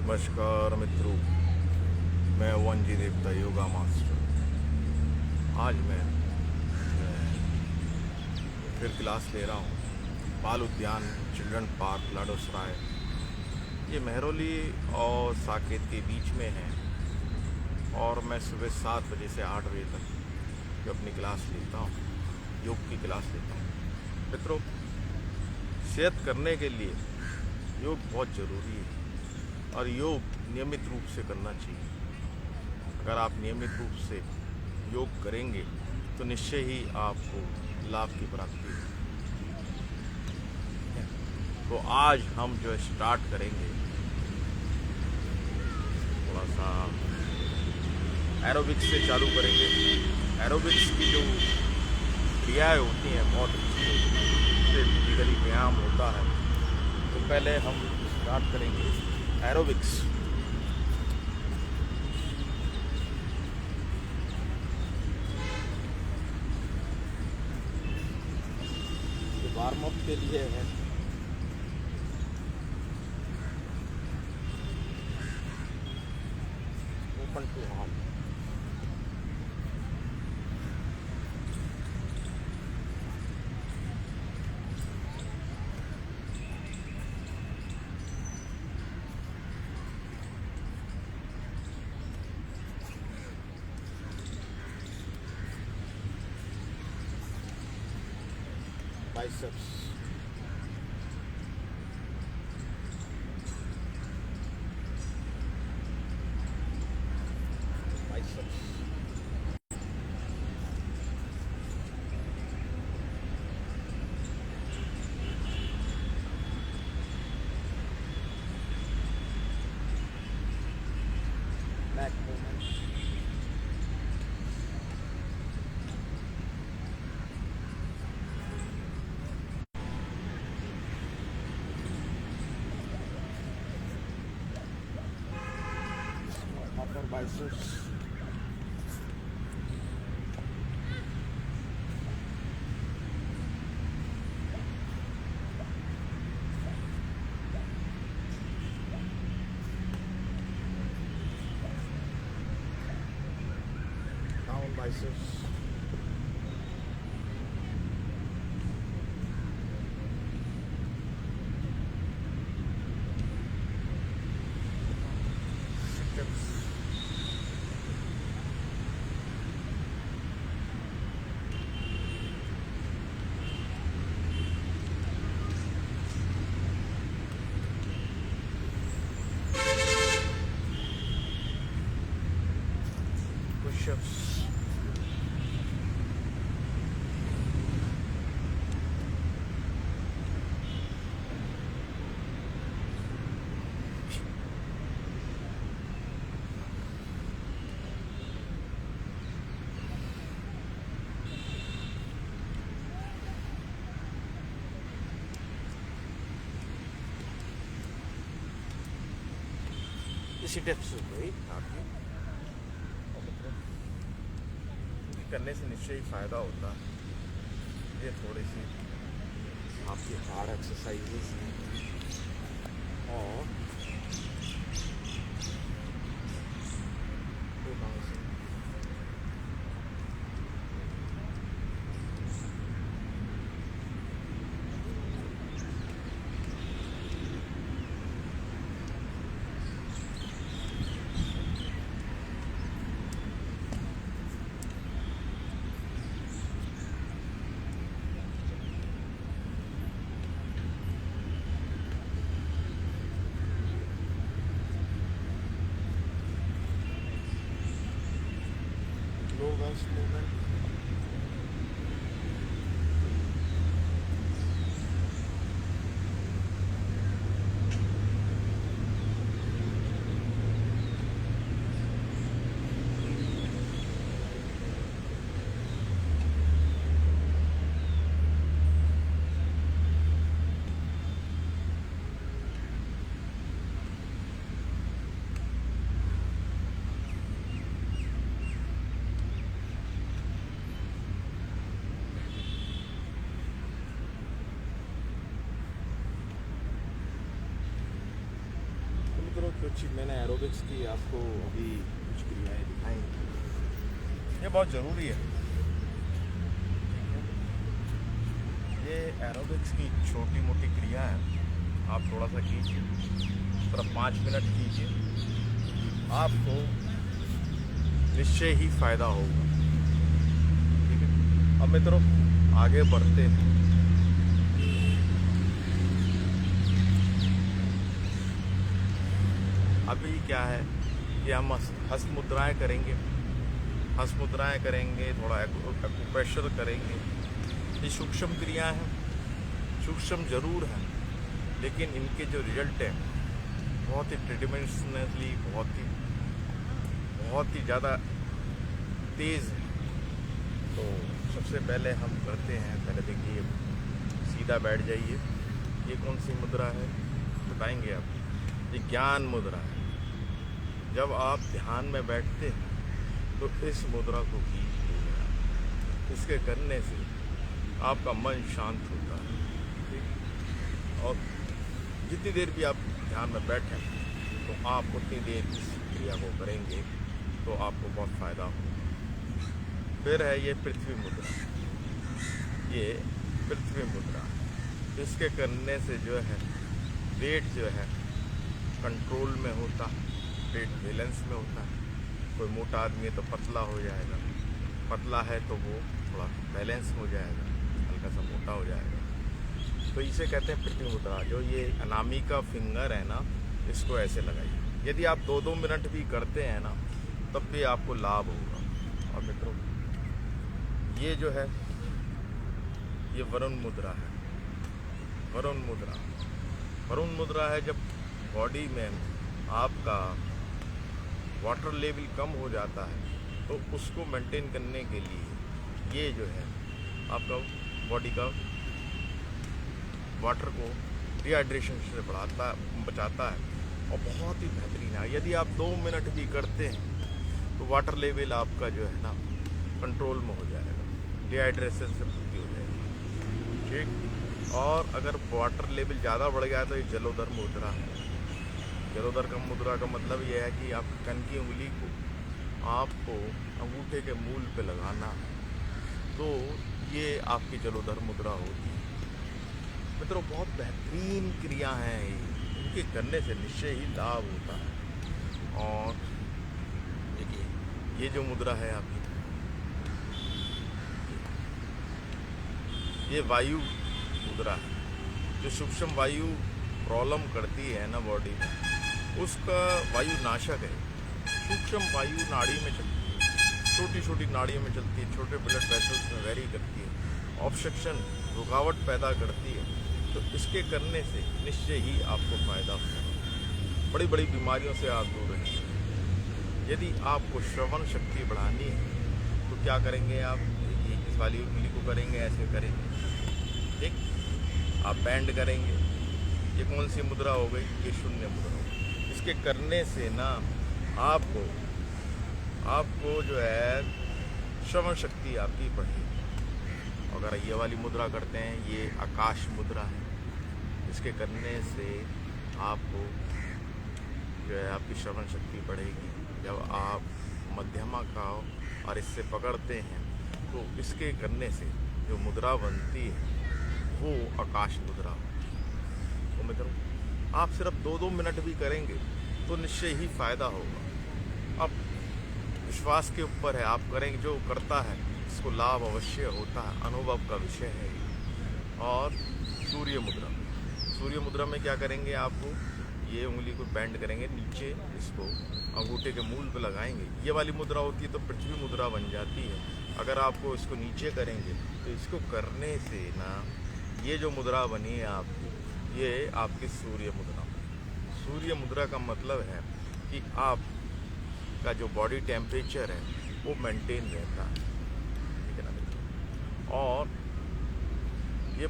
नमस्कार मित्रों, मैं वनजी देवता योगा मास्टर। आज मैं फिर क्लास ले रहा हूँ बाल उद्यान चिल्ड्रन पार्क लाडोसराय। ये मेहरौली और साकेत के बीच में है और मैं सुबह 7 बजे से 8 बजे तक जो अपनी क्लास लेता हूँ, योग की क्लास लेता हूँ। मित्रों, सेहत करने के लिए योग बहुत ज़रूरी है और योग नियमित रूप से करना चाहिए। अगर आप नियमित रूप से योग करेंगे तो निश्चय ही आपको लाभ की प्राप्ति होगी। तो आज हम जो स्टार्ट करेंगे, थोड़ा सा एरोबिक्स से चालू करेंगे। एरोबिक्स की जो क्रियाएं होती हैं बहुत अच्छी होती हैं, उससे फिजिकली व्यायाम होता है। तो पहले हम स्टार्ट करेंगे एरोबिक्स। वार्म अप के लिए है। Open to all. biceps, biceps, back movement, upper biceps, down biceps, sit-ups, push-ups, seat-ups हो गई आपकी। करने से निश्चय ही फ़ायदा होता है। ये थोड़ी सी आपकी हार्ड एक्सरसाइजेस हैं और low waist movement, कुछ मैंने एरोबिक्स की आपको अभी कुछ क्रियाएं दिखाएंगे। ये बहुत ज़रूरी है। ये एरोबिक्स की छोटी मोटी क्रिया है, आप थोड़ा सा कीजिए, सिर्फ 5 मिनट कीजिए, आपको निश्चय ही फ़ायदा होगा। ठीक है, अब मित्रों आगे बढ़ते हैं। अभी क्या है कि हम हस्त मुद्राएं करेंगे, हस्त मुद्राएं करेंगे, थोड़ा एक्यूप्रेशर करेंगे। ये सूक्ष्म क्रिया हैं, सूक्ष्म ज़रूर हैं, लेकिन इनके जो रिजल्ट हैं बहुत ही ट्रीडिमेंशनली बहुत ही ज़्यादा तेज़ है। तो सबसे पहले हम करते हैं, पहले देखिए सीधा बैठ जाइए। ये कौन सी मुद्रा है बताएंगे आप? ये ज्ञान मुद्रा है। जब आप ध्यान में बैठते हैं तो इस मुद्रा को कीजिए। इसके करने से आपका मन शांत होता है। ठीक, और जितनी देर भी आप ध्यान में बैठें तो आप उतनी देर इस क्रिया को करेंगे तो आपको बहुत फ़ायदा होगा। फिर है ये पृथ्वी मुद्रा। ये पृथ्वी मुद्रा, इसके करने से जो है वेट जो है कंट्रोल में होता है, वेट बैलेंस में होता है। कोई मोटा आदमी है तो पतला हो जाएगा, पतला है तो वो थोड़ा बैलेंस हो जाएगा, हल्का सा मोटा हो जाएगा। तो इसे कहते हैं पृथ्वी मुद्रा। जो ये अनामिका फिंगर है ना, इसको ऐसे लगाइए। यदि आप 2-2 मिनट भी करते हैं ना तब भी आपको लाभ होगा। और मित्रों ये जो है ये वरुण मुद्रा है। वरुण मुद्रा, वरुण मुद्रा है जब बॉडी में आपका वाटर लेवल कम हो जाता है तो उसको मेंटेन करने के लिए ये जो है आपका बॉडी का वाटर को डिहाइड्रेशन से बचाता है और बहुत ही बेहतरीन है। यदि आप 2 मिनट भी करते हैं तो वाटर लेवल आपका जो है ना कंट्रोल में हो जाएगा, डिहाइड्रेशन से मुक्ति हो जाएगी। ठीक, और अगर वाटर लेवल ज़्यादा बढ़ गया तो ये जलोदर मुद्रा है। जलोदर का मुद्रा का मतलब ये है कि आप कन की उंगली को आपको अंगूठे के मूल पे लगाना, तो ये आपकी जलोदर मुद्रा होती है। मित्रों बहुत बेहतरीन क्रिया हैं, इनके करने से निश्चय ही लाभ होता है। और देखिए ये जो मुद्रा है आपकी, ये वायु मुद्रा है। जो सूक्ष्म वायु प्रॉब्लम करती है ना बॉडी में, उसका वायु नाशक है। सूक्ष्म वायु नाड़ी में चलती है, छोटी छोटी नाड़ियों में चलती है, छोटे ब्लड वेसल्स में वेरी करती है, ऑब्स्ट्रक्शन रुकावट पैदा करती है। तो इसके करने से निश्चय ही आपको फ़ायदा होगा। बड़ी बड़ी बीमारियों से आप दूर रहेंगे। यदि आपको श्रवण शक्ति बढ़ानी है तो क्या करेंगे आप? इस वाली उंगली को करेंगे, ऐसे करेंगे, ठीक, आप बैंड करेंगे। ये कौन सी मुद्रा हो गई? ये शून्य मुद्रा हो गई। इसके करने से ना आपको जो है श्रवण शक्ति आपकी बढ़ेगी। अगर ये वाली मुद्रा करते हैं, ये आकाश मुद्रा है। इसके करने से आपको जो है आपकी श्रवण शक्ति बढ़ेगी। जब आप मध्यमा का और इससे पकड़ते हैं तो इसके करने से जो मुद्रा बनती है वो आकाश मुद्रा होती है। तो मित्रों आप सिर्फ 2-2 मिनट भी करेंगे तो निश्चय ही फ़ायदा होगा। अब विश्वास के ऊपर है, आप करेंगे, जो करता है इसको लाभ अवश्य होता है, अनुभव का विषय है। और सूर्य मुद्रा, सूर्य मुद्रा में क्या करेंगे? आपको ये उंगली को बेंड करेंगे नीचे, इसको अंगूठे के मूल पे लगाएंगे। ये वाली मुद्रा होती है तो पृथ्वी मुद्रा बन जाती है। अगर आपको इसको नीचे करेंगे तो इसको करने से ना ये जो मुद्रा बनी है आपकी, ये आपकी सूर्य मुद्रा। सूर्य मुद्रा का मतलब है कि आप का जो बॉडी टेम्परेचर है वो मेंटेन रहता है, ठीक है ना मित्रों। और ये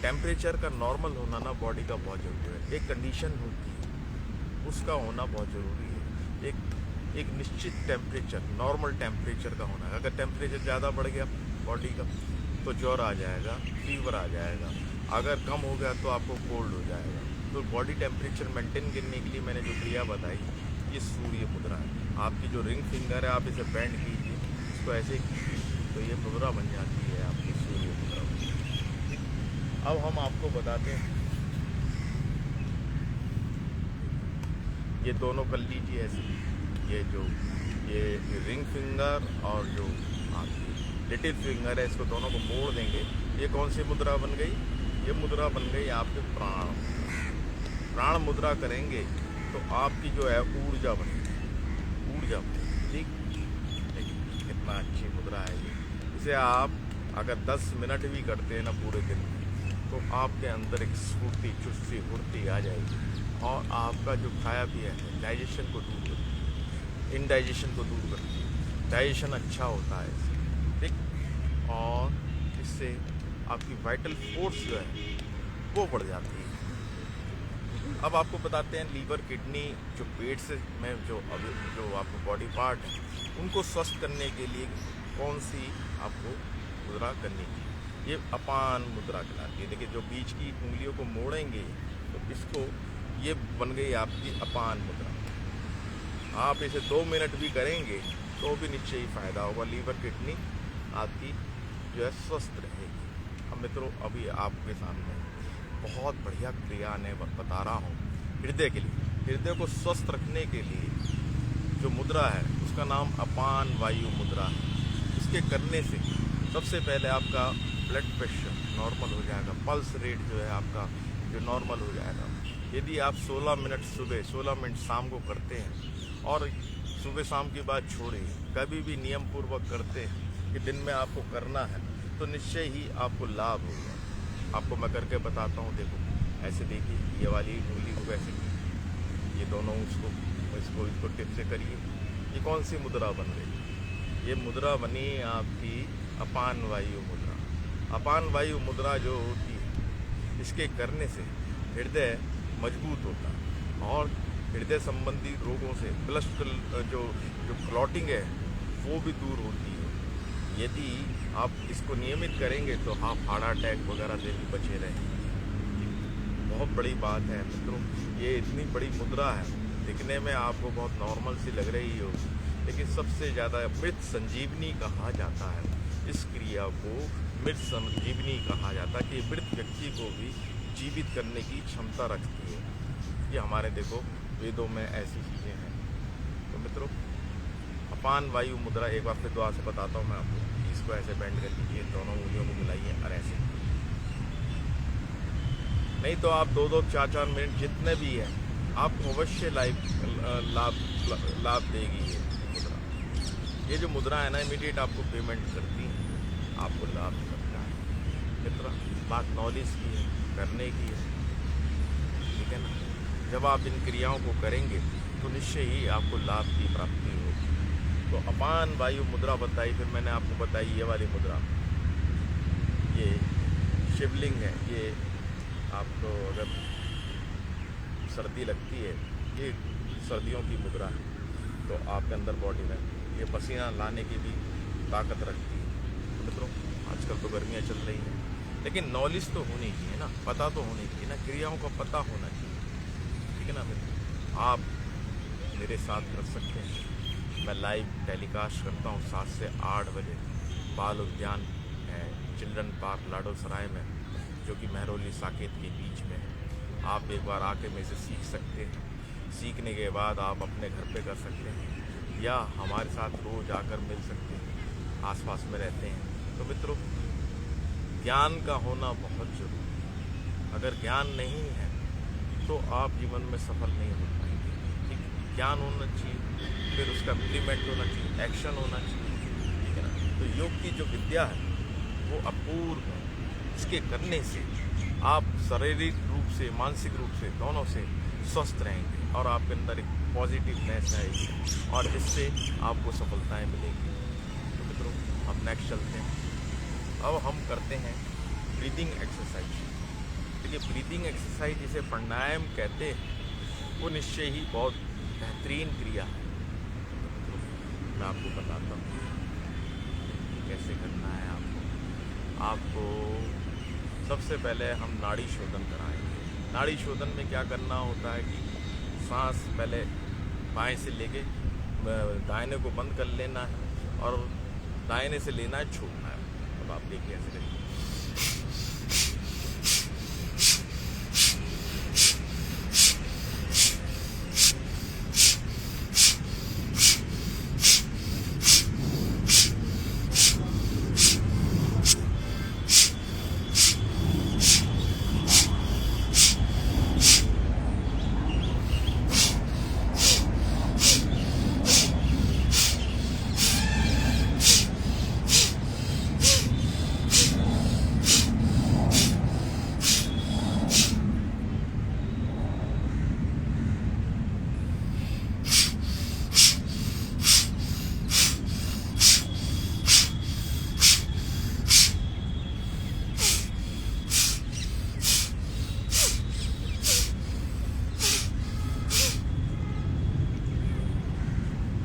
टेम्परेचर का नॉर्मल होना ना बॉडी का बहुत ज़रूरी है। एक कंडीशन होती है, उसका होना बहुत ज़रूरी है। एक निश्चित टेम्परेचर, नॉर्मल टेम्परेचर का होना है। अगर टेम्परेचर ज़्यादा बढ़ गया बॉडी का तो ज्वर आ जाएगा, फीवर आ जाएगा। अगर कम हो गया तो आपको कोल्ड हो जाएगा। तो बॉडी टेम्परेचर मेंटेन करने के लिए मैंने जो क्रिया बताई, ये सूर्य मुद्रा है। आपकी जो रिंग फिंगर है, आप इसे बेंड कीजिए, इसको ऐसे कीजिए, तो ये मुद्रा बन जाती है आपकी सूर्य मुद्रा। अब हम आपको बताते हैं, ये दोनों कर लीजिए ऐसे, ये रिंग फिंगर और जो आपकी लिटिल फिंगर है, इसको दोनों को मोड़ देंगे। ये कौन सी मुद्रा बन गई? ये मुद्रा बन गई आपके प्राण मुद्रा करेंगे तो आपकी जो है ऊर्जा बनेगी, ठीक। देखिए कितना अच्छी मुद्रा है ये। इसे आप अगर 10 मिनट भी करते हैं ना पूरे दिन में, तो आपके अंदर एक स्फूर्ति, चुस्ती, फुर्ती आ जाएगी और आपका जो खाया पिया है डाइजेशन को दूर करती है, इनडाइजेशन को दूर करती है, डाइजेशन अच्छा होता है इससे, ठीक। और इससे आपकी वाइटल फोर्स जो है वो बढ़ जाती है। अब आपको बताते हैं लीवर, किडनी, जो पेट से में जो आपको बॉडी पार्ट है, उनको स्वस्थ करने के लिए कौन सी आपको मुद्रा करनी है। ये अपान मुद्रा कहलाती है। देखिए जो बीच की उंगलियों को मोड़ेंगे तो इसको, ये बन गई आपकी अपान मुद्रा। आप इसे 2 मिनट भी करेंगे तो भी निश्चय ही फायदा होगा। लीवर, किडनी आपकी जो है स्वस्थ रहेगी। अब मित्रों, अभी आपके सामने बहुत बढ़िया क्रिया ने बता रहा हूँ हृदय के लिए। हृदय को स्वस्थ रखने के लिए जो मुद्रा है उसका नाम अपान वायु मुद्रा है। इसके करने से सबसे पहले आपका ब्लड प्रेशर नॉर्मल हो जाएगा, पल्स रेट जो है आपका जो नॉर्मल हो जाएगा। यदि आप 16 मिनट सुबह, 16 मिनट शाम को करते हैं और सुबह शाम की बात छोड़िए, कभी भी नियम पूर्वक करते हैं कि दिन में आपको करना है, तो निश्चय ही आपको लाभ होगा। आपको मैं करके बताता हूँ। देखो ऐसे देखिए, ये वाली उंगली को ऐसे कीजिए, ये दोनों इसको टिप से करिए। ये कौन सी मुद्रा बन गई? ये मुद्रा बनी आपकी अपान वायु मुद्रा। अपान वायु मुद्रा जो होती है, इसके करने से हृदय मजबूत होता है और हृदय संबंधी रोगों से ब्लड जो क्लॉटिंग है वो भी दूर होती है। यदि आप इसको नियमित करेंगे तो आप हार्ट अटैक वगैरह से भी बचे रहेंगे। बहुत बड़ी बात है मित्रों, ये इतनी बड़ी मुद्रा है, दिखने में आपको बहुत नॉर्मल सी लग रही हो, लेकिन सबसे ज़्यादा मृत संजीवनी कहा जाता है। इस क्रिया को मृत संजीवनी कहा जाता है कि मृत व्यक्ति को भी जीवित करने की क्षमता रखती है। ये हमारे देखो वेदों में ऐसी चीज़ें हैं। तो मित्रों, अपान वायु मुद्रा एक बार फिर दुआ से बताता हूँ मैं आपको। इसको ऐसे बेंड कर लीजिए, दोनों उंगलियों को मिलाइए और ऐसे, नहीं तो आप 2-2, 4-4 मिनट जितने भी है आपको अवश्य लाभ देगी ये मुद्रा। ये जो मुद्रा है ना, इमीडिएट आपको पेमेंट करती है, आपको लाभ करता है। मित्र, बात नॉलेज की है, करने की है, ठीक है ना। जब आप इन क्रियाओं को करेंगे तो निश्चय ही आपको लाभ की प्राप्ति होगी। तो अपान वायु मुद्रा बताई, फिर मैंने आपको बताई ये वाली मुद्रा, ये शिवलिंग है। ये आपको अगर सर्दी लगती है, ये सर्दियों की मुद्रा है, तो आपके अंदर बॉडी में ये पसीना लाने की भी ताकत रखती है। तो मित्रों, आजकल तो गर्मियाँ चल रही हैं, लेकिन नॉलेज तो होनी चाहिए ना, पता तो होनी चाहिए ना, क्रियाओं का पता होना चाहिए, ठीक है ना मित्र। आप मेरे साथ कर सकते हैं। मैं लाइव टेलीकास्ट करता हूँ 7 से 8 बजे बाल उद्यान है, चिल्ड्रन पार्क लाडोसराय में, जो कि महरौली साकेत के बीच में है। आप एक बार आके मेरे से सीख सकते हैं। सीखने के बाद आप अपने घर पे कर सकते हैं या हमारे साथ रोज़ आकर मिल सकते हैं, आसपास में रहते हैं। तो मित्रों, ज्ञान का होना बहुत ज़रूरी है। अगर ज्ञान नहीं है तो आप जीवन में सफल नहीं हो पाएंगे, ठीक। ज्ञान होना चाहिए, फिर उसका इम्प्लीमेंट होना चाहिए, एक्शन होना चाहिए, ठीक है ना। तो योग की जो विद्या है वो अपूर्व है। इसके करने से आप शारीरिक रूप से, मानसिक रूप से, दोनों से स्वस्थ रहेंगे और आपके अंदर एक पॉजिटिवनेस आएगी और इससे आपको सफलताएं मिलेंगी। तो मित्रों, हम नेक्स्ट चलते हैं। अब हम करते हैं ब्रीदिंग एक्सरसाइज। देखिए, ब्रीदिंग एक्सरसाइज जिसे प्राणायाम कहते हैं, वो निश्चय ही बहुत बेहतरीन क्रिया है। मैं आपको बताता हूँ कैसे करना है। आपको सबसे पहले हम नाड़ी शोधन कराएंगे। नाड़ी शोधन में क्या करना होता है कि सांस पहले बाएं से लेके दाहिने को बंद कर लेना है और दाहिने से लेना है, छोड़ना है। अब आप देखिए ऐसे करिए।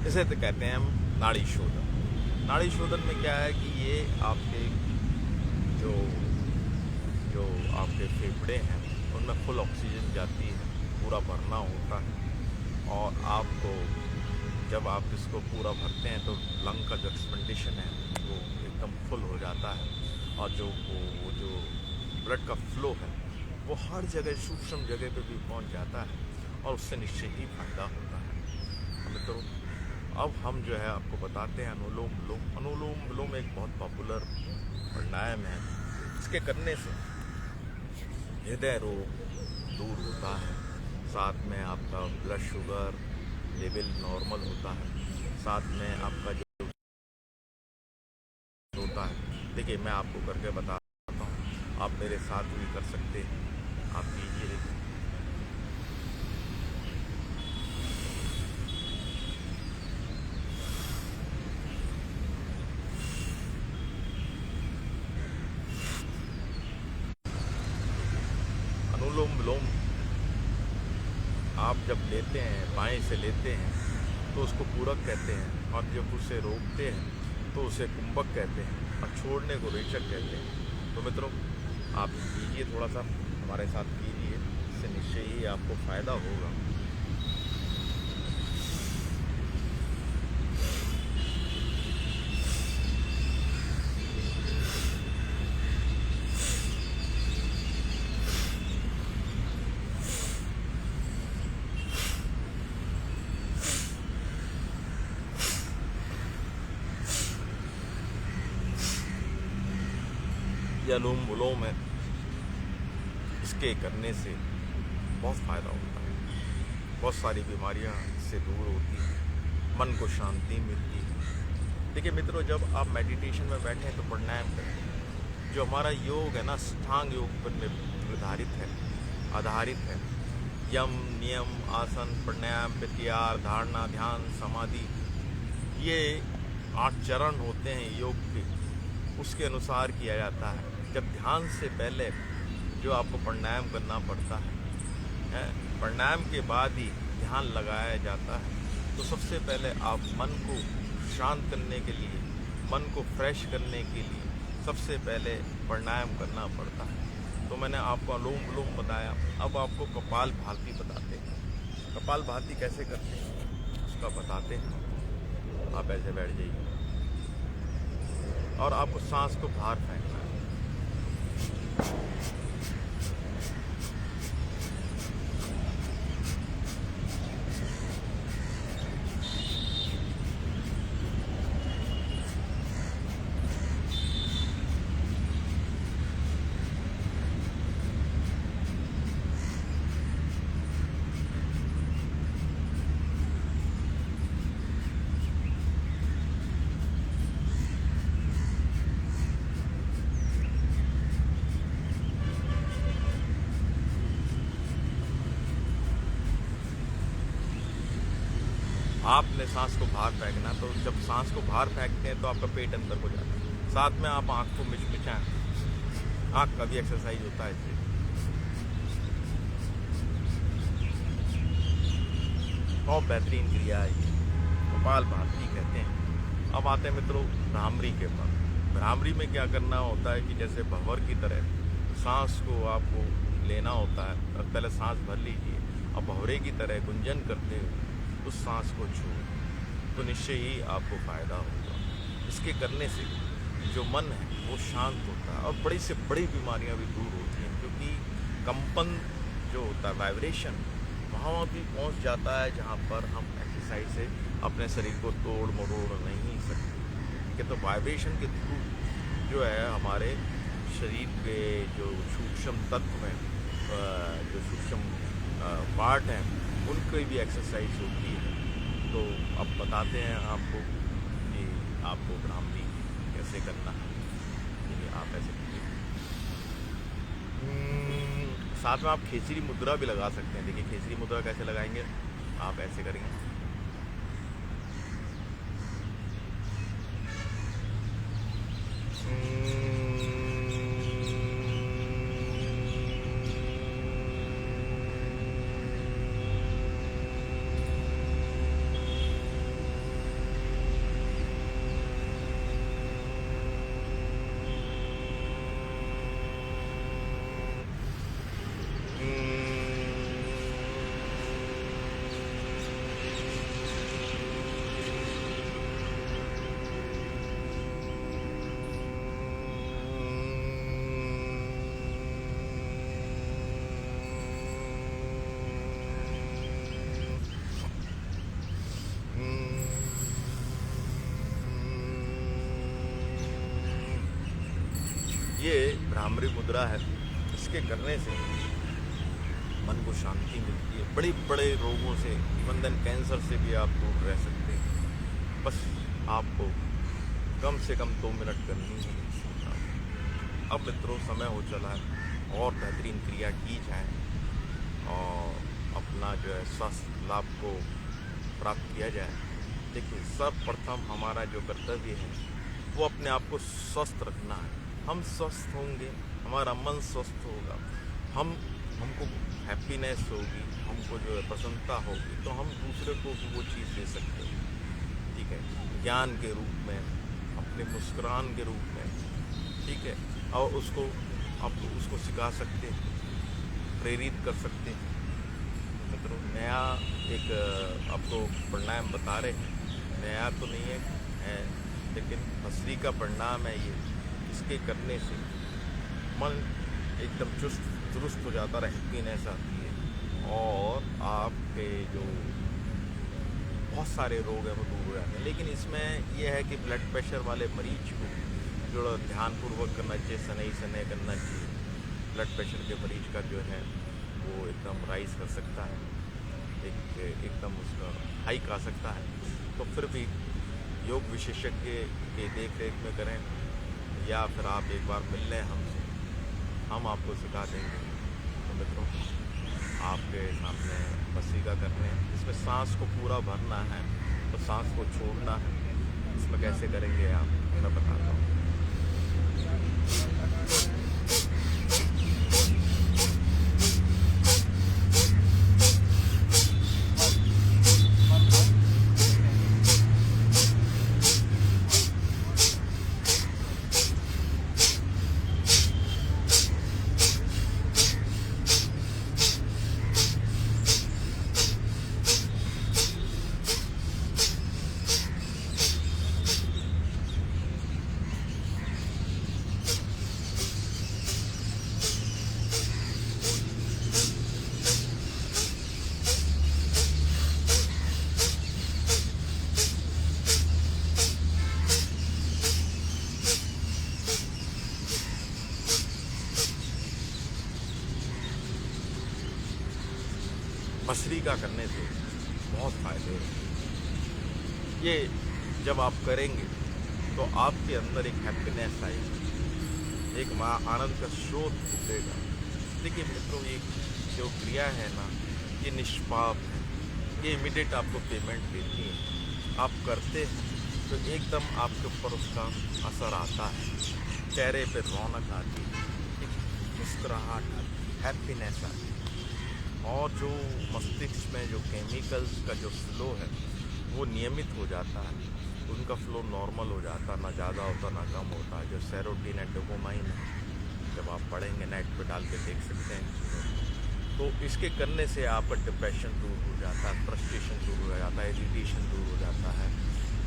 इसे तो कहते हैं हम नाड़ी शोधन। नाड़ी शोधन में क्या है कि ये आपके जो जो आपके फेफड़े हैं उनमें फुल ऑक्सीजन जाती है, पूरा भरना होता है। और आपको जब आप इसको पूरा भरते हैं तो लंग का जो एक्सपेंडेशन है वो एकदम फुल हो जाता है और जो ब्लड का फ्लो है वो हर जगह सूक्ष्म जगह पे भी पहुंच जाता है और उससे निश्चित ही फायदा होता है। तो अब हम जो है आपको बताते हैं अनुलोम विलोम। अनुलोम विलोम एक बहुत पॉपुलर प्राणायाम है। इसके करने से हृदय रोग दूर होता है, साथ में आपका ब्लड शुगर लेवल नॉर्मल होता है, साथ में आपका जो होता है, देखिए मैं आपको करके बताता हूँ, आप मेरे साथ भी कर सकते हैं, आप कीजिए। देखिए अनुलोम विलोम आप जब लेते हैं, बाएं से लेते हैं तो उसको पूरक कहते हैं, और जब उसे रोकते हैं तो उसे कुंभक कहते हैं, और छोड़ने को रेचक कहते हैं। तो मित्रों आप कीजिए, थोड़ा सा हमारे साथ कीजिए, इससे निश्चय ही आपको फ़ायदा होगा। ये अनुलोम विलोम है, इसके करने से बहुत फ़ायदा होता है, बहुत सारी बीमारियां इससे दूर होती हैं, मन को शांति मिलती है। देखिए मित्रों, जब आप मेडिटेशन में बैठे हैं तो प्राणायाम करें। जो हमारा योग है ना, अष्टांग योग पर निर्धारित है, आधारित है। यम, नियम, आसन, प्राणायाम, प्रत्याहार, धारणा, ध्यान, समाधि, ये 8 चरण होते हैं योग के, उसके अनुसार किया जाता है। जब ध्यान से पहले जो आपको प्राणायाम करना पड़ता है, प्राणायाम के बाद ही ध्यान लगाया जाता है। तो सबसे पहले आप मन को शांत करने के लिए, मन को फ्रेश करने के लिए सबसे पहले प्राणायाम करना पड़ता है। तो मैंने आपको अनुलोम विलोम बताया, अब आपको कपाल भाती बताते हैं। कपाल भाती कैसे करते हैं उसका बताते हैं। आप ऐसे बैठ जाइए और आपको सांस को बाहर फेंकना है। आपने सांस को बाहर फेंकना, तो जब सांस को बाहर फेंकते हैं तो आपका पेट अंदर को जाता है। साथ में आप आँख को मिचमिचाएं, आँख का भी एक्सरसाइज होता है इससे। बहुत बेहतरीन क्रिया है ये, कपाल भाती कहते हैं। अब आते हैं मित्रों भ्रामरी के पास। भ्रामरी में क्या करना होता है कि जैसे भंवर की तरह सांस को आपको लेना होता है और पहले सांस भर लीजिए और भंवरे की तरह गुंजन करते हुए उस सांस को छोड़, तो निश्चय ही आपको फ़ायदा होगा। इसके करने से जो मन है वो शांत होता है और बड़ी से बड़ी बीमारियां भी दूर होती हैं, क्योंकि कंपन जो होता है, वाइब्रेशन, वहाँ भी पहुँच जाता है जहाँ पर हम एक्सरसाइज से अपने शरीर को तोड़ मरोड़ नहीं सकते। कि तो वाइब्रेशन के थ्रू जो है हमारे शरीर के जो सूक्ष्म तत्व हैं, जो सूक्ष्म पार्ट हैं, उनकी भी एक्सरसाइज होती है। तो अब बताते हैं आपको कि आपको भ्रामरी कैसे करना है। देखिए आप ऐसे कीजिए, साथ में आप खेचरी मुद्रा भी लगा सकते हैं। देखिए खेचरी मुद्रा कैसे लगाएंगे, आप ऐसे करेंगे, ये भ्रामरी मुद्रा है। इसके करने से मन को शांति मिलती है। बड़े बड़े रोगों से, इवन देन कैंसर से भी आप दूर रह सकते हैं। बस आपको कम से कम 2 मिनट करनी है। अब मित्रों समय हो चला है और बेहतरीन क्रिया की जाए और अपना जो है स्वास्थ्य लाभ को प्राप्त किया जाए। देखिए सर्वप्रथम हमारा जो कर्तव्य है वो अपने आप को स्वस्थ रखना है। हम स्वस्थ होंगे, हमारा मन स्वस्थ होगा, हमको हैप्पीनेस होगी, हमको जो है प्रसन्नता होगी, तो हम दूसरे को भी वो चीज़ दे सकते हैं। ठीक है, ज्ञान के रूप में, अपने मुस्कुरान के रूप में, ठीक है, और उसको आप उसको सिखा सकते हैं, प्रेरित कर सकते हैं। मतलब नया एक आपको परिणाम बता रहे हैं, नया तो नहीं है, लेकिन असली का परिणाम है ये। इसके करने से मन एकदम चुस्त दुरुस्त हो जाता है, हैप्पीनेस आती है और आपके जो बहुत सारे रोग हैं वो दूर हो जाते हैं। लेकिन इसमें यह है कि ब्लड प्रेशर वाले मरीज को जो ध्यानपूर्वक करना चाहिए, सनई सनई करना चाहिए। ब्लड प्रेशर के मरीज का जो है वो एकदम राइज कर सकता है, एकदम उसका हाइक आ सकता है। तो फिर भी योग विशेषज्ञ के देख रेख में करें या फिर आप एक बार मिल लें हमसे, हम आपको सिखा देंगे। तो मित्रों आपके सामने भस्त्रिका करने हैं, इसमें सांस को पूरा भरना है तो सांस को छोड़ना है। इसमें कैसे करेंगे आप, मैं बताता हूँ। भस्त्रिका करने से बहुत फ़ायदे हैं। ये जब आप करेंगे तो आपके अंदर एक हैप्पीनेस आएगी, एक आनंद का स्रोत फूटेगा। देखिए मित्रों, ये जो क्रिया है ना, ये निष्पाप है, ये इमीडिएट आपको पेमेंट देती है। आप करते हैं तो एकदम आपके ऊपर उसका असर आता है, चेहरे पे रौनक आती है, एक मुस्कुराहट आती है, हैप्पीनेस आती है। और जो मस्तिष्क में जो केमिकल्स का जो फ्लो है वो नियमित हो जाता है, उनका फ्लो नॉर्मल हो जाता है, ना ज़्यादा होता ना कम होता है। जो सेरोटोनिन एंड डोपामाइन है जब आप पढ़ेंगे नेट पे डाल के देख सकते हैं तो इसके करने से आपका डिप्रेशन दूर हो जाता है, फ्रस्ट्रेशन दूर हो जाता है, इरिटेशन दूर हो जाता है,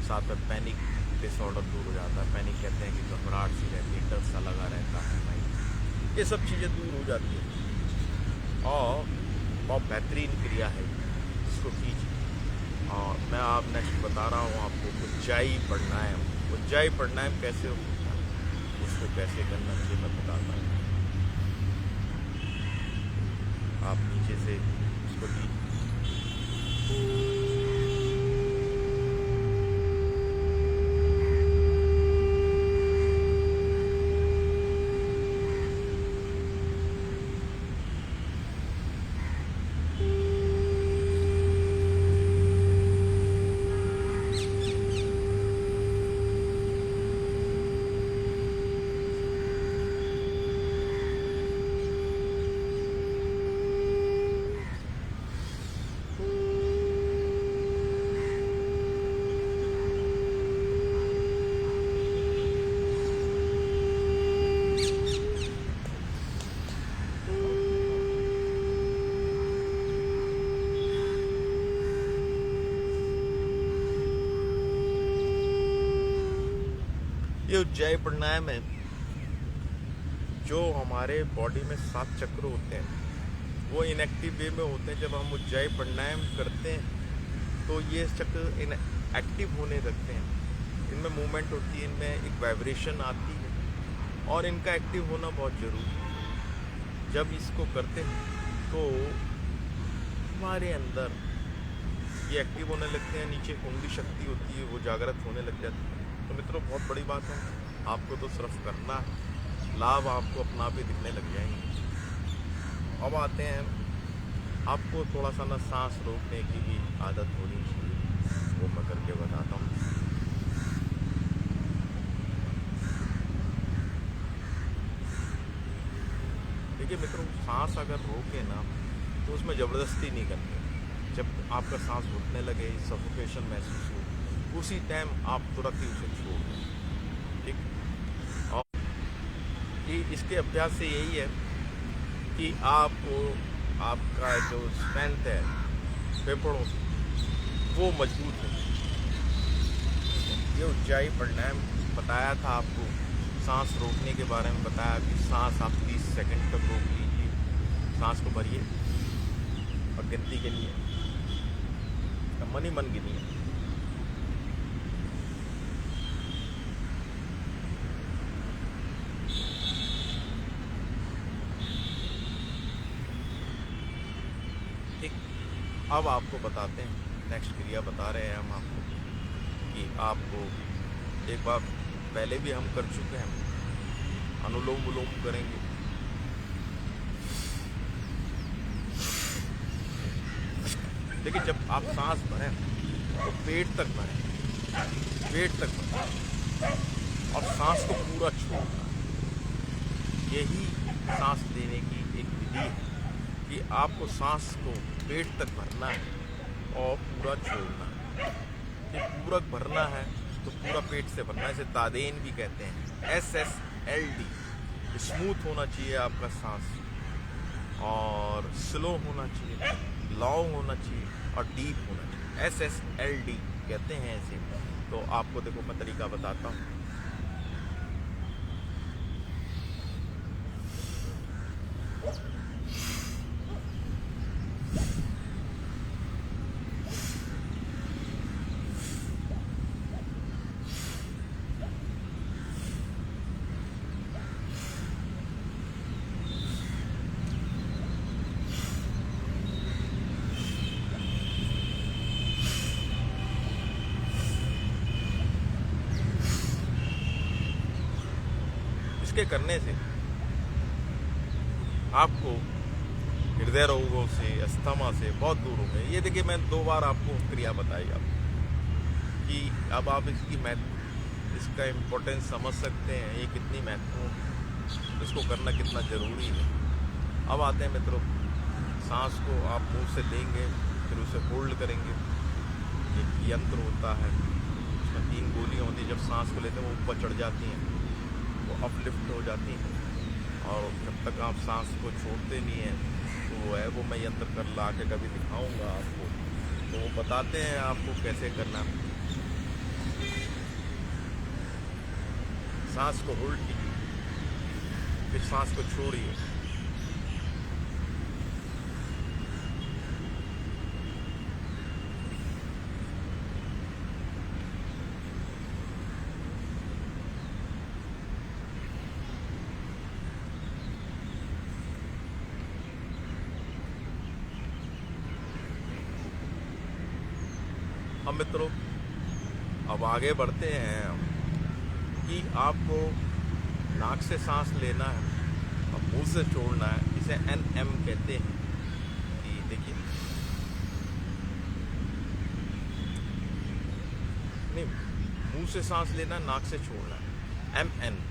साथ में पैनिक डिसऑर्डर दूर हो जाता है। पैनिक कहते हैं कि घबराहट सी रहती है, डर सा लगा रहता है भाई, ये सब चीज़ें दूर हो जाती है और बहुत बेहतरीन क्रिया है, इसको कीजिए। और मैं आप नेक्स्ट बता रहा हूँ आपको उज्जाई प्राणायाम। उज्जाई प्राणायाम कैसे होता है, उसको कैसे करना चाहिए मैं बताता हूँ। आप नीचे से इसको लीजिए, ये उज्जाई प्राणायाम है। जो हमारे बॉडी में 7 चक्र होते हैं वो इनएक्टिव वे में होते हैं। जब हम उज्जाई प्राणायाम करते हैं तो ये चक्र एक्टिव होने लगते हैं, इनमें मूवमेंट होती है, इनमें एक वाइब्रेशन आती है और इनका एक्टिव होना बहुत ज़रूरी है। जब इसको करते हैं तो हमारे अंदर ये एक्टिव होने लगते हैं, नीचे कुंडली शक्ति होती है वो जागृत होने लग जाती है। तो मित्रों बहुत बड़ी बात है, आपको तो सिर्फ करना है, लाभ आपको अपना आप ही दिखने लग जाएंगे। अब आते हैं, आपको थोड़ा सा ना सांस रोकने की भी आदत होनी चाहिए, वो मैं करके बताता हूँ। देखिए मित्रों, सांस अगर रोके ना तो उसमें ज़बरदस्ती नहीं करनी। जब आपका सांस घुटने लगे, सफोकेशन महसूस हो, उसी टाइम आप तुरंत ही उसे छोड़ दें, ठीक। और इसके अभ्यास से यही है कि आपको आपका जो स्ट्रेंथ है फेफड़ों की वो मजबूत है। ये उज्जाई प्राणायाम बताया था आपको, सांस रोकने के बारे में बताया कि सांस आप 30 सेकंड तक रोक लीजिए, सांस को भरिए और गिनती के लिए मन ही मन गिनिए। ठीक, अब आपको बताते हैं, नेक्स्ट क्रिया बता रहे हैं हम आपको कि आपको एक बार पहले भी हम कर चुके हैं, अनुलोम विलोम करेंगे। देखिए जब आप सांस भरें तो पेट तक भरें, पेट तक भरें और सांस को पूरा छोड़ना। यही सांस लेने की एक विधि है कि आपको सांस को पेट तक भरना है और पूरा छोड़ना है। कि पूरा भरना है तो पूरा पेट से भरना है, इसे तादेन भी कहते हैं। SSLD, स्मूथ होना चाहिए आपका सांस और स्लो होना चाहिए, लॉन्ग होना चाहिए और डीप होना चाहिए। SSLD कहते हैं ऐसे। तो आपको देखो मैं तरीका बताता हूँ। इसके करने से आपको हृदय रोगों से, अस्थमा से बहुत दूर हो गए। ये देखिए मैं 2 बार आपको क्रिया बताई आपको कि अब आप इसका इम्पोर्टेंस समझ सकते हैं, ये कितनी महत्वपूर्ण, इसको करना कितना ज़रूरी है। अब आते हैं मित्रों, सांस को आप मुंह से लेंगे, फिर उसे होल्ड करेंगे। एक यंत्र होता है, उसमें 3 गोलियाँ होती हैं। जब सांस को लेते हैं वो ऊपर चढ़ जाती हैं, वो अपलिफ्ट हो जाती हैं और जब तक आप सांस को छोड़ते नहीं हैं तो वो मैं यंत्र कर ला के कभी दिखाऊंगा आपको, तो वो बताते हैं आपको कैसे करना। सांस को होल्ड कीजिए, फिर सांस को छोड़िए। हम मित्रों अब आगे बढ़ते हैं हम कि आपको नाक से सांस लेना है और मुंह से छोड़ना है। इसे NM कहते हैं कि देखिए, नहीं, मुंह से सांस लेना, नाक से छोड़ना है MN।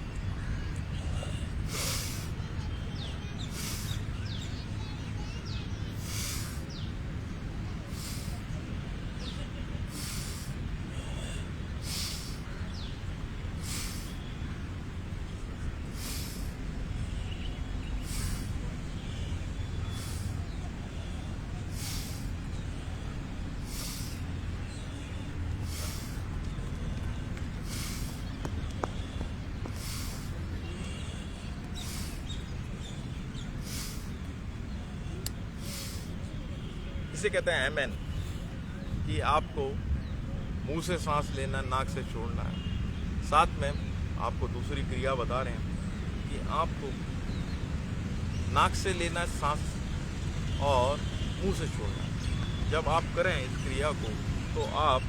इसे कहते हैं MN कि आपको मुंह से सांस लेना, नाक से छोड़ना है। साथ में आपको दूसरी क्रिया बता रहे हैं कि आपको नाक से लेना है सांस और मुंह से छोड़ना है। जब आप करें इस क्रिया को तो आप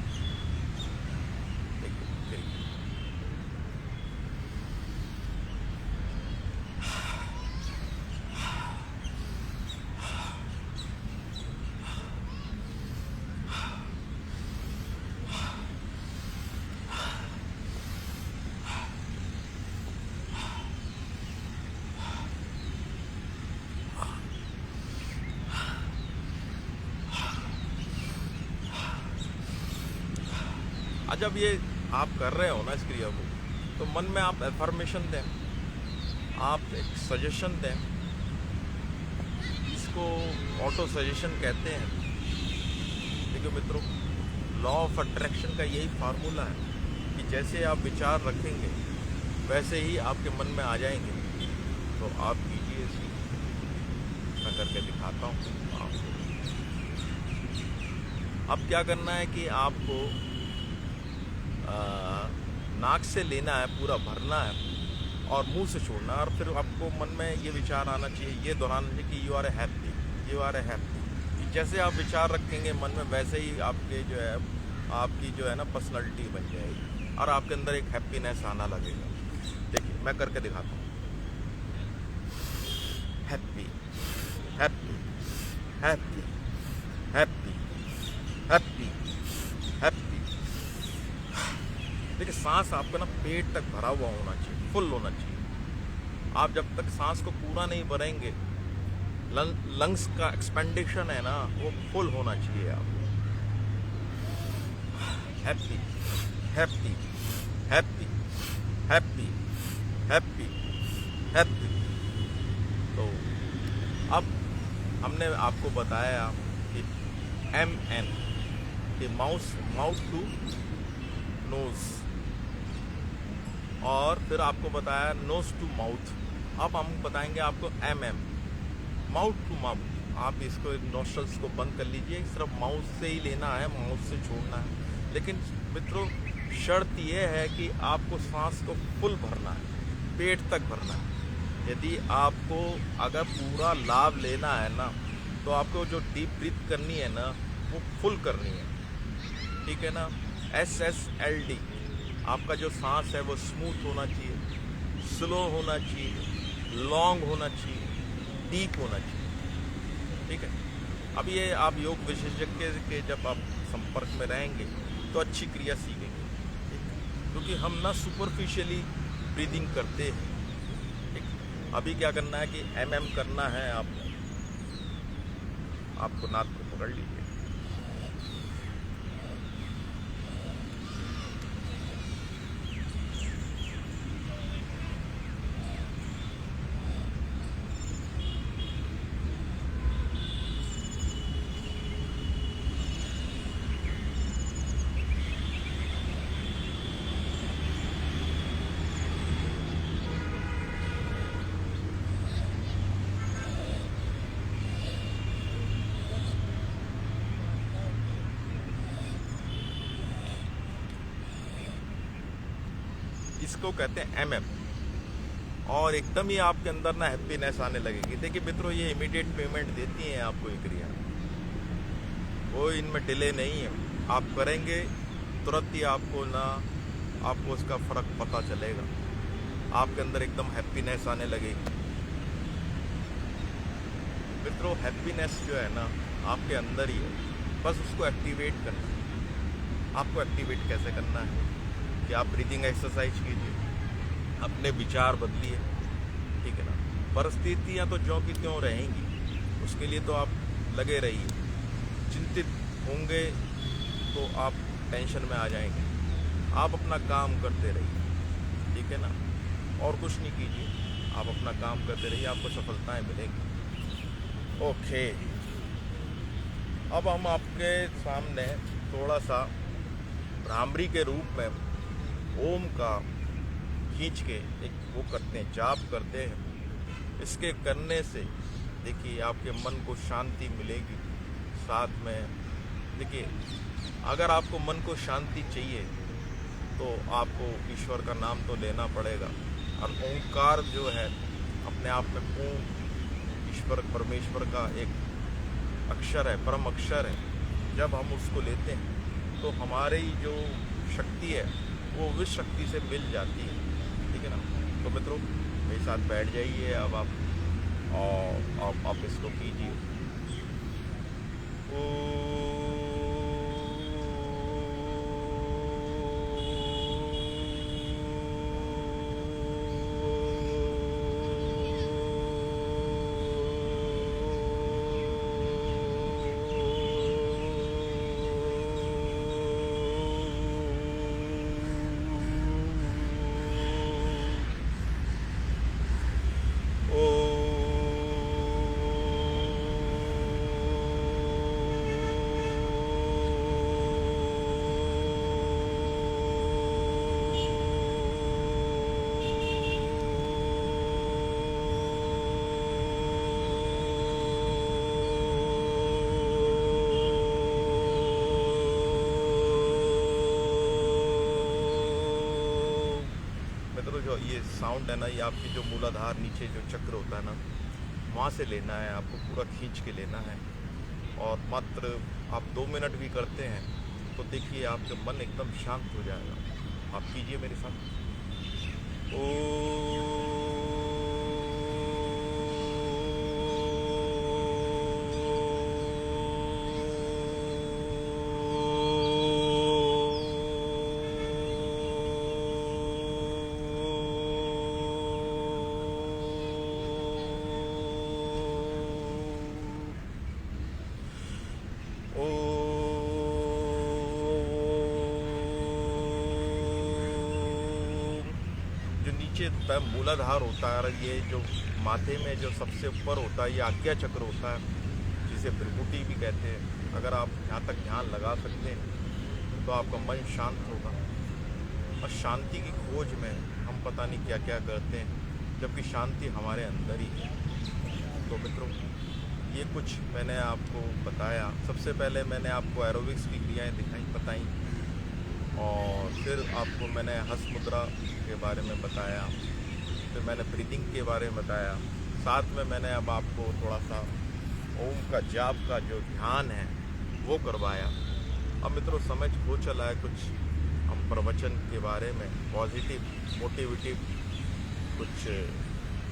देखिए, जब ये आप कर रहे हो ना इस क्रिया को, तो मन में आप एफर्मेशन दें, आप एक सजेशन दें। इसको ऑटो सजेशन कहते हैं। देखिए मित्रों, लॉ ऑफ अट्रैक्शन का यही फार्मूला है कि जैसे आप विचार रखेंगे वैसे ही आपके मन में आ जाएंगे। तो आप कीजिए इसी, मैं करके दिखाता हूँ आपको। अब क्या करना है कि आपको नाक से लेना है, पूरा भरना है और मुंह से छोड़ना है। और फिर आपको मन में ये विचार आना चाहिए, ये दोहराना चाहिए कि you are a happy, you are a happy. जैसे आप विचार रखेंगे मन में वैसे ही आपके जो है, आपकी जो है ना पर्सनालिटी बन जाएगी और आपके अंदर एक हैप्पीनेस आना लगेगा। देखिए मैं करके दिखाता हूँ। Happy, happy, happy, happy, happy, happy. देखिए सांस आपका ना पेट तक भरा हुआ होना चाहिए, फुल होना चाहिए। आप जब तक सांस को पूरा नहीं भरेंगे, लंग्स का एक्सपेंडेशन है ना वो फुल होना चाहिए आपको। Happy, happy, happy, happy, happy, happy. तो अब हमने आपको बताया कि MN कि माउथ टू नोज, और फिर आपको बताया नोज टू माउथ। अब हम बताएंगे आपको MM माउथ टू माउथ। आप इसको नोस्ट्रल्स को बंद कर लीजिए, सिर्फ माउथ से ही लेना है, माउथ से छोड़ना है। लेकिन मित्रों शर्त यह है कि आपको सांस को फुल भरना है, पेट तक भरना है। यदि आपको अगर पूरा लाभ लेना है ना, तो आपको जो डीप ब्रीथ करनी है ना वो फुल करनी है, ठीक है ना। SSLD आपका जो सांस है वो स्मूथ होना चाहिए, स्लो होना चाहिए, लॉन्ग होना चाहिए, डीप होना चाहिए, ठीक है। अब ये आप योग विशेषज्ञ के जब आप संपर्क में रहेंगे तो अच्छी क्रिया सीखेंगे, क्योंकि हम ना सुपरफिशियली ब्रीदिंग करते हैं, ठीक। अभी क्या करना है कि MM करना है, आपको नाक को पकड़ लीजिए। इसको कहते हैं MM। और एकदम ही आपके अंदर ना हैप्पीनेस आने लगेगी। देखिए मित्रों, ये इमीडिएट पेमेंट देती हैं आपको ये क्रिया, कोई इनमें डिले नहीं है। आप करेंगे तुरंत ही आपको उसका फ़र्क पता चलेगा, आपके अंदर एकदम हैप्पीनेस आने लगेगी। मित्रों, हैप्पीनेस जो है ना आपके अंदर ही है, बस उसको एक्टिवेट करना है। आपको एक्टिवेट कैसे करना है कि आप ब्रीदिंग एक्सरसाइज कीजिए, अपने विचार बदलिए, ठीक है ना। परिस्थितियाँ तो ज्यों की त्यों रहेंगी, उसके लिए तो आप लगे रहिए। चिंतित होंगे तो आप टेंशन में आ जाएंगे। आप अपना काम करते रहिए, ठीक है ना, और कुछ नहीं कीजिए, आप अपना काम करते रहिए, आपको सफलताएं मिलेंगी। ओके, अब हम आपके सामने थोड़ा सा भ्रामरी के रूप में ओम का खींच के एक वो करते हैं, जाप करते हैं। इसके करने से देखिए आपके मन को शांति मिलेगी। साथ में देखिए, अगर आपको मन को शांति चाहिए तो आपको ईश्वर का नाम तो लेना पड़ेगा। और ओंकार जो है अपने आप में ओम ईश्वर परमेश्वर का एक अक्षर है, परम अक्षर है। जब हम उसको लेते हैं तो हमारी जो शक्ति है वो विश्व शक्ति से मिल जाती है, ठीक है ना। तो मित्रों, मेरे साथ बैठ जाइए अब आप, और आप इसको कीजिए। जो ये साउंड है ना, ये आपकी जो मूलाधार नीचे जो चक्र होता है ना, वहाँ से लेना है, आपको पूरा खींच के लेना है। और मात्र आप 2 मिनट भी करते हैं तो देखिए आपका मन एकदम शांत हो जाएगा। आप कीजिए मेरे साथ। जो नीचे मूलाधार होता है, ये जो माथे में जो सबसे ऊपर होता है, ये आज्ञा चक्र होता है, जिसे त्रिपुटी भी कहते हैं। अगर आप यहाँ तक ध्यान लगा सकते हैं तो आपका मन शांत होगा। और शांति की खोज में हम पता नहीं क्या क्या करते हैं, जबकि शांति हमारे अंदर ही है। तो मित्रों, ये कुछ मैंने आपको बताया। सबसे पहले मैंने आपको एरोबिक्स की क्रियाएँ बताई, और फिर आपको मैंने हस्त मुद्रा के बारे में बताया, फिर मैंने ब्रीदिंग के बारे में बताया। साथ में मैंने अब आपको थोड़ा सा ओम का जाप का जो ध्यान है वो करवाया। अब मित्रों, समझ हो चला है कुछ हम प्रवचन के बारे में पॉजिटिव मोटिवेटिव कुछ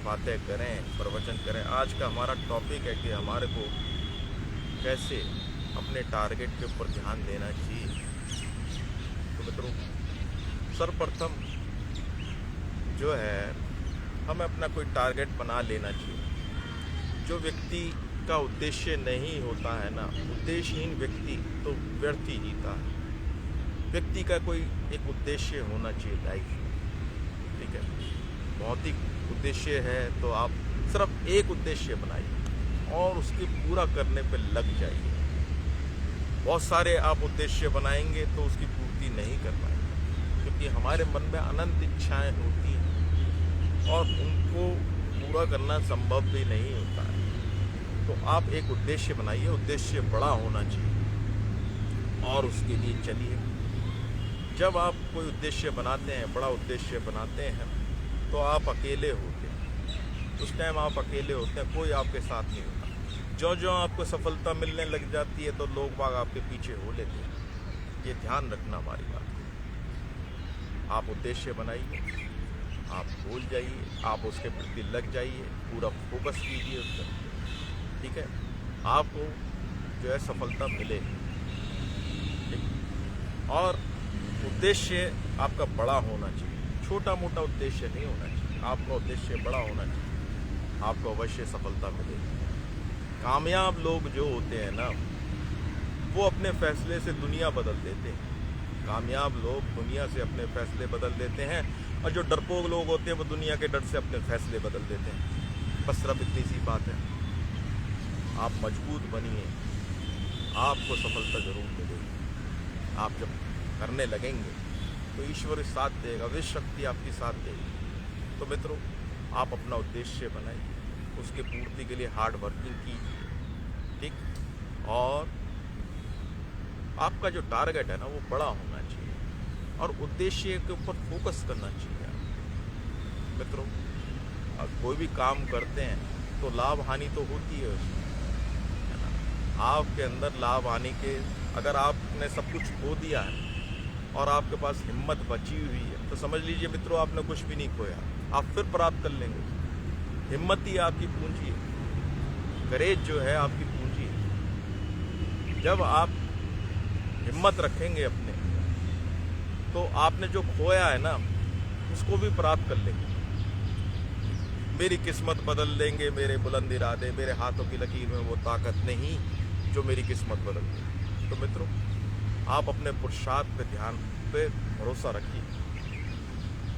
बातें करें, प्रवचन करें। आज का हमारा टॉपिक है कि हमारे को कैसे अपने टारगेट के ऊपर ध्यान देना चाहिए। तो मित्रों, सर्वप्रथम जो है हमें अपना कोई टारगेट बना लेना चाहिए। जो व्यक्ति का उद्देश्य नहीं होता है ना, उद्देश्यहीन व्यक्ति तो व्यर्थ ही जीता है। व्यक्ति का कोई एक उद्देश्य होना चाहिए लाइफ में, ठीक है। भौतिक उद्देश्य है तो आप सिर्फ एक उद्देश्य बनाइए और उसके पूरा करने पे लग जाइए। बहुत सारे आप उद्देश्य बनाएंगे तो उसकी पूर्ति नहीं कर पाएंगे, क्योंकि हमारे मन में अनंत इच्छाएं होती हैं और उनको पूरा करना संभव भी नहीं होता है। तो आप एक उद्देश्य बनाइए, उद्देश्य बड़ा होना चाहिए और उसके लिए चलिए। जब आप कोई उद्देश्य बनाते हैं, बड़ा उद्देश्य बनाते हैं, तो आप अकेले होते हैं। उस टाइम आप अकेले होते हैं, कोई आपके साथ नहीं होता। जो जो आपको सफलता मिलने लग जाती है तो लोग बाग आपके पीछे हो लेते हैं। ये ध्यान रखना हमारी बात है। आप उद्देश्य बनाइए, आप भूल जाइए, आप उसके प्रति लग जाइए, पूरा फोकस कीजिए उस पर, ठीक है। आपको जो है सफलता मिलेगी, ठीक। और उद्देश्य आपका बड़ा होना चाहिए, छोटा मोटा उद्देश्य नहीं होना चाहिए। आपका उद्देश्य बड़ा होना चाहिए, आपको अवश्य सफलता मिलेगी। कामयाब लोग जो होते हैं ना, वो अपने फैसले से दुनिया बदल देते हैं। कामयाब लोग दुनिया से अपने फैसले बदल देते हैं, और जो डरपोक लोग होते हैं वो दुनिया के डर से अपने फैसले बदल देते हैं। बस सिर्फ इतनी सी बात है, आप मजबूत बनिए, आपको सफलता जरूर मिलेगी। आप जब करने लगेंगे तो ईश्वर साथ देगा, विश्व शक्ति आपकी साथ देगी। तो मित्रों, आप अपना उद्देश्य बनाइए, उसके पूर्ति के लिए हार्ड वर्किंग कीजिए, ठीक। और आपका जो टारगेट है ना, वो बड़ा होना चाहिए, और उद्देश्य के ऊपर फोकस करना चाहिए। मित्रों, अब कोई भी काम करते हैं तो लाभ हानि तो होती है उसमें, है ना। आपके अंदर लाभ हानि के, अगर आपने सब कुछ खो दिया है और आपके पास हिम्मत बची हुई है, तो समझ लीजिए मित्रों, आपने कुछ भी नहीं खोया, आप फिर प्राप्त कर लेंगे। हिम्मत ही आपकी पूंजी है, करेज जो है आपकी पूंजी है। जब आप हिम्मत रखेंगे अपने, तो आपने जो खोया है ना, उसको भी प्राप्त कर लेंगे। मेरी किस्मत बदल देंगे मेरे बुलंद इरादे, मेरे हाथों की लकीर में वो ताकत नहीं जो मेरी किस्मत बदल दे। तो मित्रों, आप अपने पुरुषार्थ पे ध्यान पे भरोसा रखिए।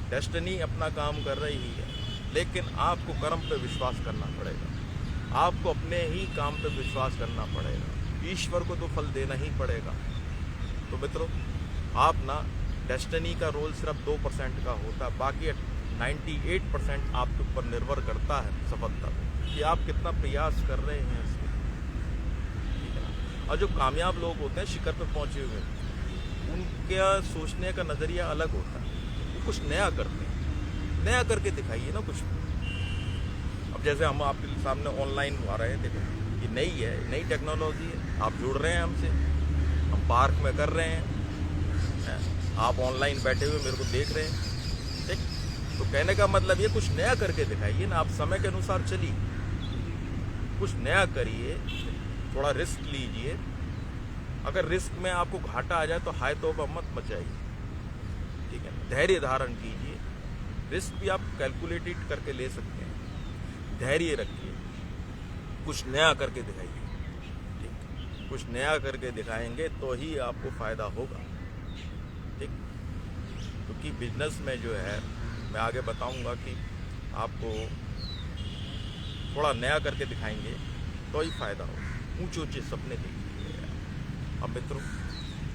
डेस्टिनी अपना काम कर रही है, लेकिन आपको कर्म पे विश्वास करना पड़ेगा। आपको अपने ही काम पे विश्वास करना पड़ेगा। ईश्वर को तो फल देना ही पड़ेगा। तो मित्रों, आप ना, डेस्टिनी का रोल सिर्फ 2% का होता है, बाकी 98% आपके ऊपर निर्भर करता है सफलता पे, कि आप कितना प्रयास कर रहे हैं इसमें, ठीक है ना। और जो कामयाब लोग होते हैं, शिखर पे पहुंचे हुए, उनका सोचने का नज़रिया अलग होता है। वो कुछ नया करते हैं, नया करके दिखाइए ना कुछ। अब जैसे हम आपके सामने ऑनलाइन आ रहे हैं, देखो ये नई है, नई टेक्नोलॉजी है, आप जुड़ रहे हैं हमसे, हम पार्क में कर रहे हैं, आप ऑनलाइन बैठे हुए मेरे को देख रहे हैं, ठीक। तो कहने का मतलब ये, कुछ नया करके दिखाइए ना। आप समय के अनुसार चलिए, कुछ नया करिए, थोड़ा रिस्क लीजिए। अगर रिस्क में आपको घाटा आ जाए तो हाय तौबा मत मचाइए, ठीक है। धैर्य धारण कीजिए, रिस्क भी आप कैलकुलेटेड करके ले सकते हैं। धैर्य रखिए, कुछ नया करके दिखाइए, ठीक। कुछ नया करके दिखाएंगे तो ही आपको फायदा होगा, ठीक। क्योंकि बिजनेस में जो है, मैं आगे बताऊंगा कि आपको थोड़ा नया करके दिखाएंगे तो ही फायदा हो। ऊंचे ऊंचे सपने देखिए। अब मित्रों,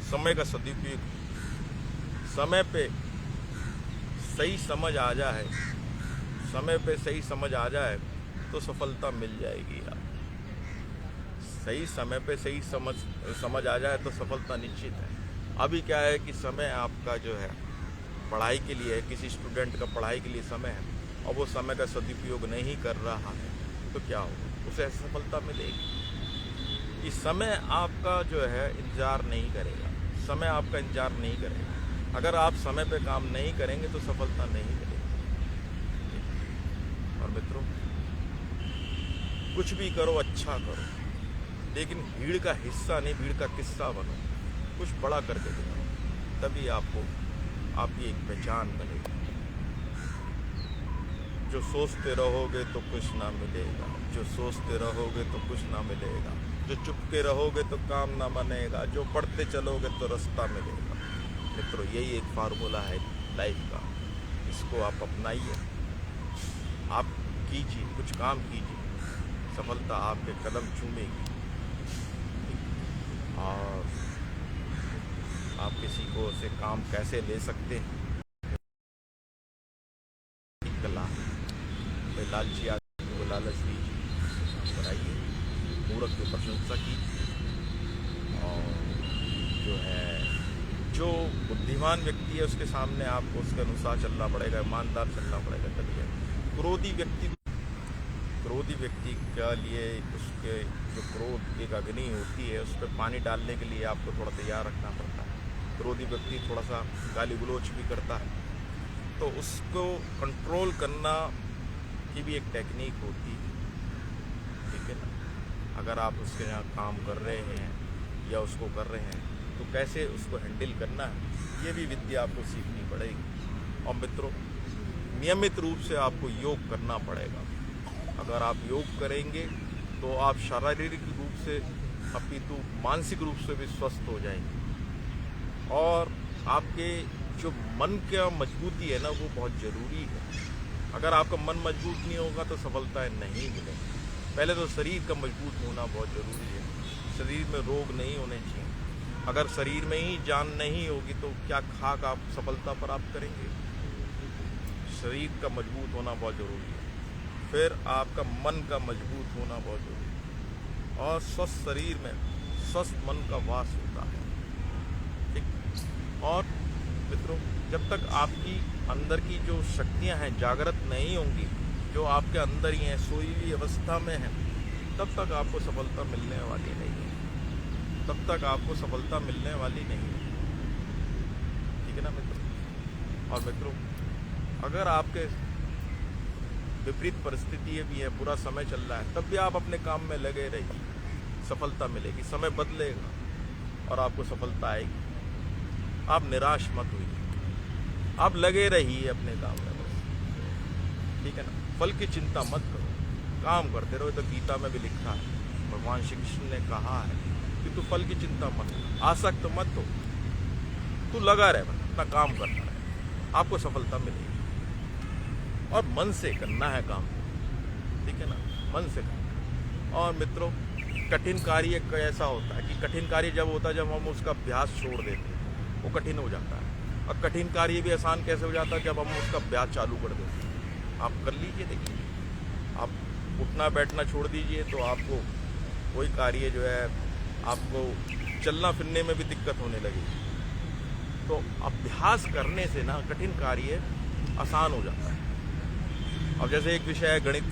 समय का सदुपयोग, समय पे सही समझ आ जाए, समय पे सही समझ आ जाए तो सफलता मिल जाएगी। आप सही समय पे सही समझ आ जाए तो सफलता निश्चित है। अभी क्या है कि समय आपका जो है पढ़ाई के लिए है, किसी स्टूडेंट का पढ़ाई के लिए समय है, और वो समय का सदुपयोग नहीं कर रहा है, तो क्या होगा, उसे सफलता मिलेगी। इस समय आपका जो है इंतजार नहीं करेगा, समय आपका इंतजार नहीं करेगा। अगर आप समय पे काम नहीं करेंगे तो सफलता नहीं मिलेगी। और मित्रों, कुछ भी करो, अच्छा करो, लेकिन भीड़ का हिस्सा नहीं, भीड़ का किस्सा बनो। कुछ बड़ा करके दिखाओ, तभी आपकी एक पहचान बनेगी। जो सोचते रहोगे तो कुछ ना मिलेगा, जो सोचते रहोगे तो कुछ ना मिलेगा, जो चुपके रहोगे तो काम ना बनेगा, जो पढ़ते चलोगे तो रास्ता मिलेगा। मित्रों, यही एक फार्मूला है लाइफ का, इसको आप अपनाइए, आप कीजिए, कुछ काम कीजिए, सफलता आपके कदम चूमेगी। और आप किसी को से काम कैसे ले सकते हैं, कला कोई लालची आदमी को लालच दीजिए, बनाइए, मूर्ख की प्रशंसा कीजिए, और जो है जो बुद्धिमान व्यक्ति है उसके सामने आपको उसके अनुसार चलना पड़ेगा, ईमानदार चलना पड़ेगा, तभी है। क्रोधी व्यक्ति के लिए उसके जो क्रोध एक अग्नि होती है उस पर पानी डालने के लिए आपको थोड़ा तैयार रखना पड़ता है। क्रोधी व्यक्ति थोड़ा सा गाली गलौज भी करता है, तो उसको कंट्रोल करना की भी एक टेक्निक होती है, ठीक है ना। अगर आप उसके यहाँ काम कर रहे हैं या उसको कर रहे हैं तो कैसे उसको हैंडल करना है, ये भी विद्या आपको सीखनी पड़ेगी। और मित्रों, नियमित रूप से आपको योग करना पड़ेगा। अगर आप योग करेंगे तो आप शारीरिक रूप से अपितु मानसिक रूप से भी स्वस्थ हो जाएंगे। और आपके जो मन का मजबूती है ना, वो बहुत ज़रूरी है। अगर आपका मन मजबूत नहीं होगा तो सफलता नहीं मिलेगी। पहले तो शरीर का मजबूत होना बहुत ज़रूरी है। शरीर में रोग नहीं होने चाहिए। अगर शरीर में ही जान नहीं होगी तो क्या खाक आप सफलता प्राप्त करेंगे। शरीर का मजबूत होना बहुत ज़रूरी है। फिर आपका मन का मजबूत होना बहुत ज़रूरी है। और स्वस्थ शरीर में स्वस्थ मन का वास होता है, ठीक। और मित्रों, जब तक आपकी अंदर की जो शक्तियां हैं जागृत नहीं होंगी, जो आपके अंदर ही हैं, सोई हुई अवस्था में हैं, तब तक आपको सफलता मिलने वाली नहीं है। तब तक आपको सफलता मिलने वाली नहीं है, ठीक है ना मित्रों। और मित्रों, अगर आपके विपरीत परिस्थिति भी है, बुरा समय चल रहा है, तब भी आप अपने काम में लगे रहिए, सफलता मिलेगी। समय बदलेगा और आपको सफलता आएगी। आप निराश मत होइए, आप लगे रहिए अपने काम में बस, ठीक है ना। फल की चिंता मत करो, काम करते रहो। तो गीता में भी लिखा है, भगवान श्री कृष्ण ने कहा है कि तू फल की चिंता मत, आसक्त मत हो, तू लगा रहे, अपना काम करता रहे, आपको सफलता मिलेगी। और मन से करना है काम, ठीक है ना, मन से करना। और मित्रों, कठिन कार्य कैसा होता है कि कठिन कार्य जब होता है जब हम उसका अभ्यास छोड़ देते हैं, वो कठिन हो जाता है। और कठिन कार्य भी आसान कैसे हो जाता है, जब हम उसका अभ्यास चालू कर देते हैं। आप कर लीजिए, देखिए, आप उठना बैठना छोड़ दीजिए तो आपको कोई कार्य जो है, आपको चलना फिरने में भी दिक्कत होने लगेगी। तो अभ्यास करने से ना कठिन कार्य आसान हो जाता है। अब जैसे एक विषय है गणित,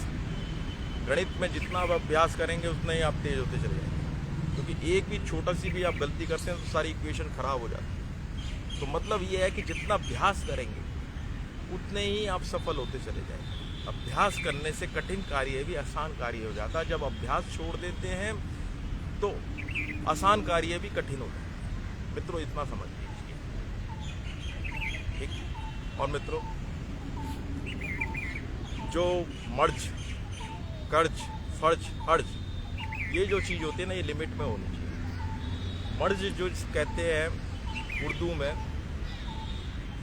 गणित में जितना आप अभ्यास करेंगे उतना ही आप तेज होते चले जाएंगे, क्योंकि एक भी छोटा सी भी आप गलती करते हैं तो सारी इक्वेशन खराब हो जाती है। तो मतलब ये है कि जितना अभ्यास करेंगे उतने ही आप सफल होते चले जाएंगे। अभ्यास करने से कठिन कार्य भी आसान कार्य हो जाता है। जब अभ्यास छोड़ देते हैं तो आसान कार्य भी कठिन होता है। मित्रों, इतना समझ लीजिए, ठीक। और मित्रों, जो मर्ज, कर्ज, फर्ज, हर्ज, ये जो चीज़ होती है ना, ये लिमिट में होनी चाहिए। मर्ज जो कहते हैं उर्दू में,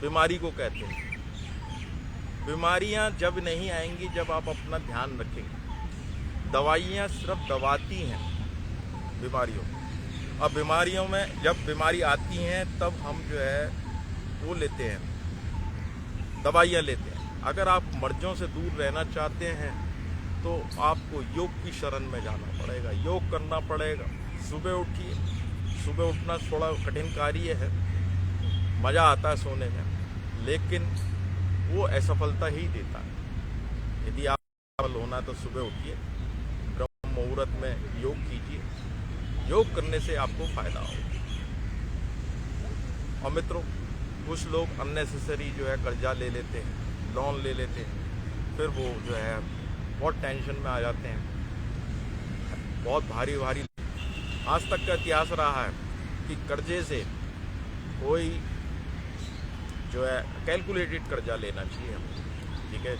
बीमारी को कहते हैं। बीमारियां जब नहीं आएंगी जब आप अपना ध्यान रखेंगे। दवाइयां सिर्फ दबाती हैं बीमारियों को। अब बीमारियों में जब बीमारी आती हैं तब हम जो है वो लेते हैं, दवाइयां लेते हैं। अगर आप मर्जों से दूर रहना चाहते हैं तो आपको योग की शरण में जाना पड़ेगा, योग करना पड़ेगा। सुबह उठिए, सुबह उठना थोड़ा कठिन कार्य है, मज़ा आता है सोने में, लेकिन वो असफलता ही देता है। यदि आप सफल होना तो सुबह उठिए, ब्रह्म मुहूर्त में योग कीजिए। योग करने से आपको फायदा होगा। और मित्रों, कुछ लोग अननेसेसरी जो है कर्जा ले लेते हैं, लोन ले लेते हैं, फिर वो जो है बहुत टेंशन में आ जाते हैं, बहुत भारी भारी। आज तक का इतिहास रहा है कि कर्जे से कोई जो है कैलकुलेटेड कर्जा लेना चाहिए, ठीक है।